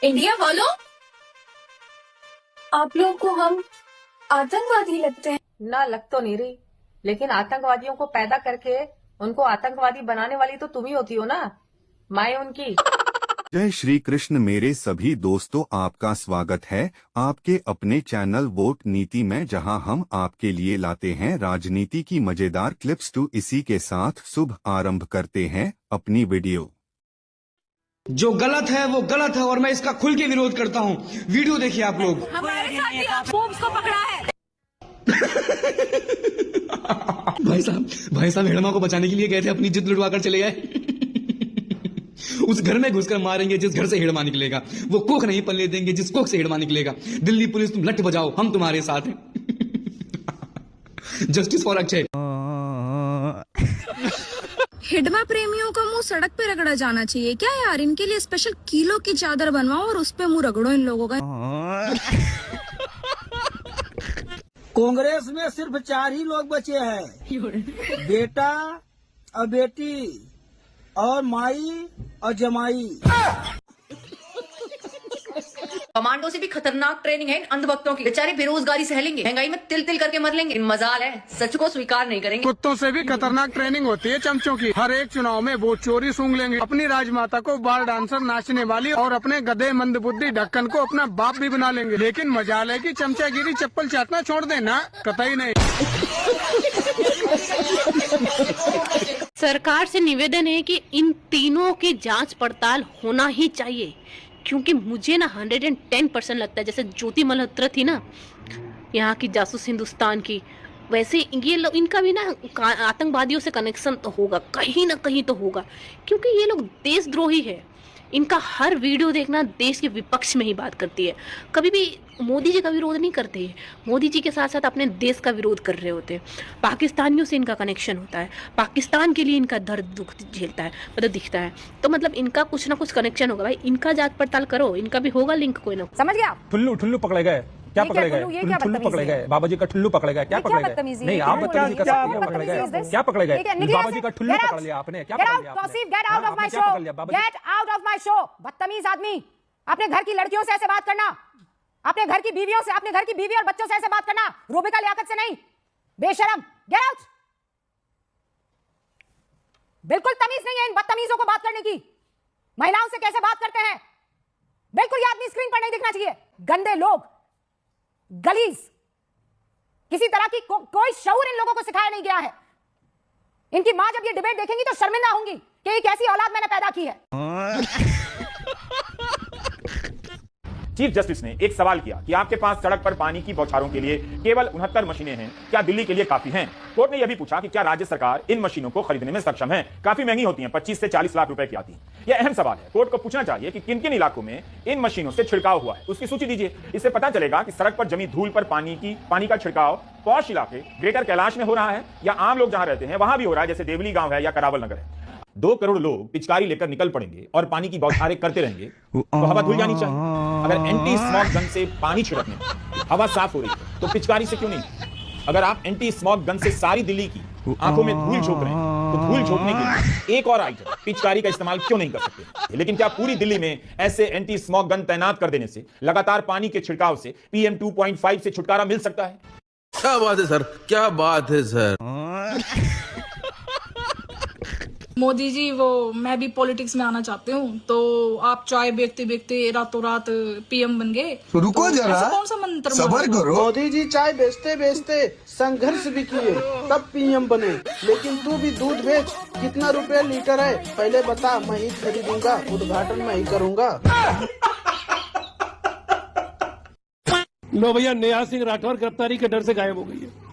India वालों, आप लोगों को हम आतंकवादी लगते हैं। ना लग तो नहीं रही, लेकिन आतंकवादियों को पैदा करके उनको आतंकवादी बनाने वाली तो तुम ही होती हो ना, माए उनकी। जय श्री कृष्ण मेरे सभी दोस्तों, आपका स्वागत है आपके अपने चैनल वोट नीति में, जहां हम आपके लिए लाते हैं राजनीति की मजेदार क्लिप्स। तो इसी के साथ शुभ आरंभ करते हैं अपनी वीडियो। जो गलत है वो गलत है और मैं इसका खुल के विरोध करता हूँ। वीडियो देखिए आप लोग। हमारे साथ भी बॉम्ब्स को पकड़ा है। भाई साहब हेड़मा को बचाने के लिए गए थे, अपनी जिद लुटवा कर चले गए। उस घर में घुसकर मारेंगे जिस घर से हेड़मा निकलेगा, वो कोख नहीं पलने देंगे जिस कोख से हेड़मा निकलेगा। दिल्ली पुलिस तुम लठ बजाओ, हम तुम्हारे साथ हैं। Justice for Akshay. हिडमा प्रेमियों का मुंह सड़क पे रगड़ा जाना चाहिए क्या यार? इनके लिए स्पेशल किलो की चादर बनवाओ और उस पे मुंह रगड़ो इन लोगों का। कांग्रेस में सिर्फ 4 ही लोग बचे हैं, बेटा और बेटी और माई और जमाई। कमांडो से भी खतरनाक ट्रेनिंग है इन अंधभक्तों की। बेचारे बेरोजगारी सहलेंगे, महंगाई में तिल तिल करके मर लेंगे। मजाल है, सच को स्वीकार नहीं करेंगे। कुत्तों से भी खतरनाक ट्रेनिंग होती है चमचों की। हर एक चुनाव में वोट चोरी सूंघ लेंगे, अपनी राजमाता को बार डांसर नाचने वाली और अपने गधे मंदबुद्धि ढक्कन को अपना बाप भी बना लेंगे। लेकिन मजाल है कि चमचागिरी चप्पल चाटना छोड़ देना, कतई नहीं। सरकार से निवेदन है कि इन तीनों की जांच पड़ताल होना ही चाहिए, क्योंकि मुझे ना 110% लगता है जैसे ज्योति मल्होत्रा थी ना यहाँ की जासूस हिंदुस्तान की, वैसे ये लोग, इनका भी ना आतंकवादियों से कनेक्शन तो होगा, कहीं ना कहीं तो होगा, क्योंकि ये लोग देशद्रोही है। इनका हर वीडियो देखना देश के विपक्ष में ही बात करती है, कभी भी मोदी जी का विरोध नहीं करते हैं। मोदी जी के साथ साथ अपने देश का विरोध कर रहे होते हैं। पाकिस्तानियों से इनका कनेक्शन होता है, पाकिस्तान के लिए इनका दर्द दुख झेलता है, मतलब दिखता है, तो मतलब इनका कुछ ना कुछ कनेक्शन होगा। भाई इनका जांच पड़ताल करो, इनका भी होगा लिंक कोई ना। समझ गया? ठुल्लू पकड़े गए, क्या पकड़े गए? ठुल्लू पकड़े गए, बाबा जी का ठुल्लू पकड़े गए, क्या पकड़े गए? नहीं आप बदतमीजी कर सकते हैं, पकड़े गए, क्या पकड़े गए? बाबा जी का ठुल्लू पकड़ लिया आपने, क्या पकड़ लिया आपने? Get out of my show, get out of my show. बदतमीज आदमी, अपने घर की लड़कियों से ऐसे बात करना, अपने घर की बीवियों से, अपने घर की बीवी और बच्चों से ऐसे बात करना, रूबिका लियाकत से नहीं, बेशरम। Get out. बिल्कुल तमीज नहीं है इन बदतमीजों को बात करने की। महिलाओं से कैसे बात करते हैं, बिल्कुल ये आदमी स्क्रीन पर नहीं दिखना चाहिए। गंदे लोग, गलीज, किसी तरह की कोई शऊर इन लोगों को सिखाया नहीं गया है। इनकी मां जब ये डिबेट देखेंगी तो शर्मिंदा होंगी कि ये कैसी औलाद मैंने पैदा की है। चीफ जस्टिस ने एक सवाल किया कि आपके पास सड़क पर पानी की बौछारों के लिए केवल 69 मशीनें हैं, क्या दिल्ली के लिए काफी हैं? कोर्ट ने यह भी पूछा कि क्या राज्य सरकार इन मशीनों को खरीदने में सक्षम है? काफी महंगी होती हैं, 25 से 40 लाख रुपए की आती हैं। यह अहम सवाल है। कोर्ट को पूछना चाहिए कि किन किन इलाकों में इन मशीनों से छिड़काव हुआ है, उसकी सूची दीजिए। इससे पता चलेगा कि सड़क पर जमी धूल पर पानी का छिड़काव पॉश इलाके ग्रेटर कैलाश में हो रहा है या आम लोग जहां रहते हैं वहां भी हो रहा है, जैसे देवली गांव है या करावल नगर है। 2 करोड़ लोग पिचकारी लेकर निकल पड़ेंगे और पानी की बौछारें करते रहेंगे तो हवा धुल जानी चाहिए। अगर एंटी स्मॉग गन से पानी छिड़कने हवा साफ हो रही है तो पिचकारी से क्यों नहीं? अगर आप एंटी स्मॉग गन से सारी दिल्ली की आंखों में धूल झोंक रहे हैं तो धूल झोंकने के लिए एक और आइटम पिचकारी का इस्तेमाल क्यों नहीं कर सकते? लेकिन क्या पूरी दिल्ली में ऐसे एंटी स्मॉग गन तैनात कर देने से लगातार पानी के छिड़काव से PM 2.5 से छुटकारा मिल सकता है? क्या बात है सर, क्या बात है सर। मोदी जी, वो मैं भी पॉलिटिक्स में आना चाहती हूँ, तो आप चाय बेचते बेचते रातों रात PM बन गए। तो रुको जरा, कौन सा मंत्र सबर करो। मोदी जी चाय बेचते बेचते संघर्ष भी किए तब PM बने, लेकिन तू भी दूध बेच, कितना रुपए लीटर है पहले बता, मैं ही खरीदूंगा, उद्घाटन मैं ही करूंगा। लो भैया, नेहा सिंह राठौर गिरफ्तारी के डर से गायब हो गई है।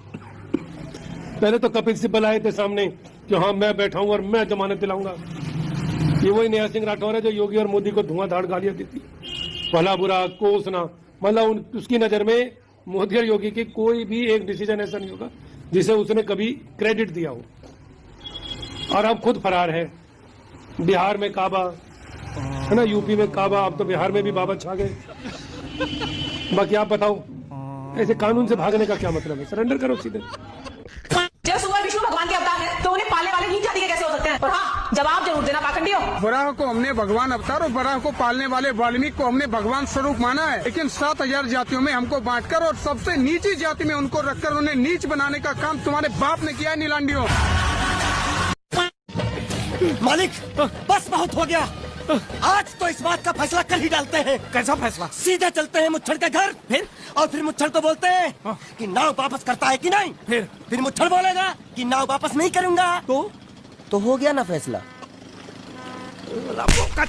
पहले तो कपिल सिब्बल आए थे सामने कि हाँ मैं बैठा हूँ और मैं जमानत दिलाऊंगा। ये वही नेहा सिंह राठौर है जो योगी और मोदी को धुआंधार गालियां देती, भला बुरा कोसना, मतलब उसकी नजर में मोदी और योगी की कोई भी एक डिसीजन ऐसा नहीं होगा जिसे उसने कभी क्रेडिट दिया हो। और अब खुद फरार है। बिहार में काबा है ना, यूपी में काबा, अब तो बिहार में भी बाबा छा गए। बाकी आप बताओ, ऐसे कानून से भागने का क्या मतलब है? सरेंडर करो सीधे। जब सुअर विष्णु भगवान के अवतार है तो उन्हें पालने वाले नीच जाति के कैसे हो सकते हैं? और हाँ, जवाब जरूर देना पाखंडियों। वराह को हमने भगवान अवतार और वराह को पालने वाले वाल्मीकि को हमने भगवान स्वरूप माना है, लेकिन 7000 जातियों में हमको बांटकर और सबसे नीची जाति में उनको रखकर उन्हें नीच बनाने का काम तुम्हारे बाप ने किया है नीलांडियों। मालिक बस बहुत हो गया, आज तो इस बात का फैसला कर ही डालते हैं। कैसा फैसला? सीधे चलते हैं मुच्छड़ के घर, फिर मुच्छड़ को बोलते हैं कि नाव वापस करता है कि नहीं। फिर मुच्छड़ बोलेगा कि नाव वापस नहीं करूंगा, तो हो गया ना फैसला। क्या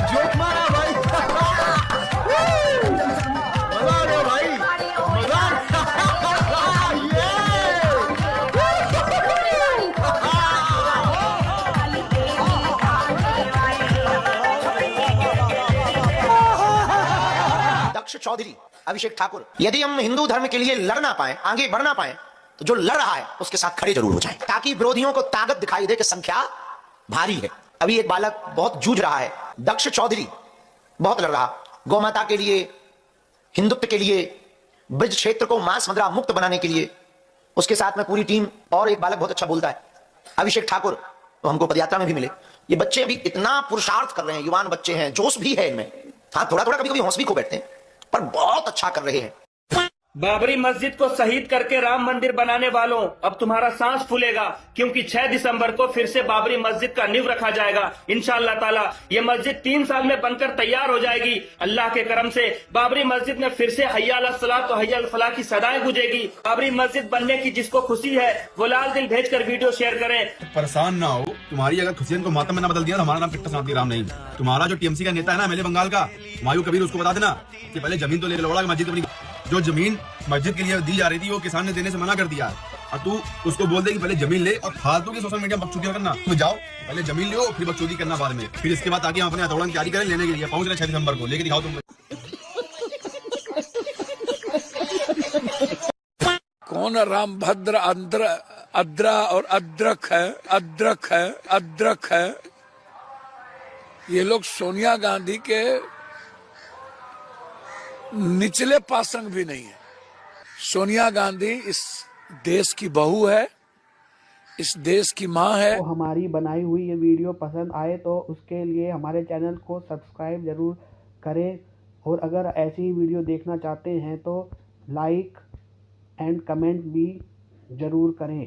जोक मारा भाई। मजा आ गया भाई, मजा। दक्ष चौधरी, अभिषेक ठाकुर, यदि हम हिंदू धर्म के लिए लड़ ना पाए, आगे बढ़ ना पाए, तो जो लड़ रहा है उसके साथ खड़े जरूर हो जाएं, ताकि विरोधियों को ताकत दिखाई दे कि संख्या भारी है। अभी एक बालक बहुत जूझ रहा है, दक्ष चौधरी बहुत लड़ रहा, गौ माता के लिए, हिंदुत्व के लिए, ब्रज क्षेत्र को मांस मदिरा मुक्त बनाने के लिए, उसके साथ में पूरी टीम। और एक बालक बहुत अच्छा बोलता है, अभिषेक ठाकुर, तो हमको पदयात्रा में भी मिले। ये बच्चे अभी इतना पुरुषार्थ कर रहे हैं, युवान बच्चे हैं, जोश भी है इनमें। हाँ, थोड़ा थोड़ा कभी कभी होश भी खो बैठते हैं, पर बहुत अच्छा कर रहे हैं। बाबरी मस्जिद को शहीद करके राम मंदिर बनाने वालों, अब तुम्हारा सांस फूलेगा, क्योंकि 6 दिसंबर को फिर से बाबरी मस्जिद का नींव रखा जाएगा इंशाअल्लाह ताला। ये मस्जिद 3 साल में बनकर तैयार हो जाएगी। अल्लाह के करम से बाबरी मस्जिद में फिर से हय्या अला सलात और हय्या अल फलाह की सदाएं गूंजेगी। बाबरी मस्जिद बनने की जिसको खुशी है वो लाल दिल भेजकर वीडियो शेयर करें। परेशान ना हो, तुम्हारी अगर खुशियन को मातम में ना बदल दिया तो हमारा नाम किट्टा शांति राम नहीं। तुम्हारा जो टीएमसी का नेता है ना, एमएलए बंगाल का हुमायूं कबीर, उसको बता देना कि पहले जमीन तो ले लो, मस्जिद अपनी जो जमीन मस्जिद के लिए दी जा रही थी वो किसान ने देने से मना कर दिया, और तू उसको बोल दे कि पहले जमीन ले, और फालतू की सोशल मीडिया बकचोदी करना। तुम जाओ, पहले जमीन लो, फिर बकचोदी करना बाद में, फिर इसके बाद आगे हम अपने हथौड़ा की तैयारी करें लेने के लिए। पहुंच रहे 6 दिसंबर को, लेके दिखाओ तुम। कौन राम भद्र अद्रा और अद्रक है, अद्रक है, अद्रक है। ये लोग सोनिया गांधी के निचले पासंग भी नहीं है। सोनिया गांधी इस देश की बहू है, इस देश की माँ है। तो हमारी बनाई हुई ये वीडियो पसंद आए तो उसके लिए हमारे चैनल को सब्सक्राइब जरूर करें, और अगर ऐसी ही वीडियो देखना चाहते हैं तो लाइक एंड कमेंट भी जरूर करें।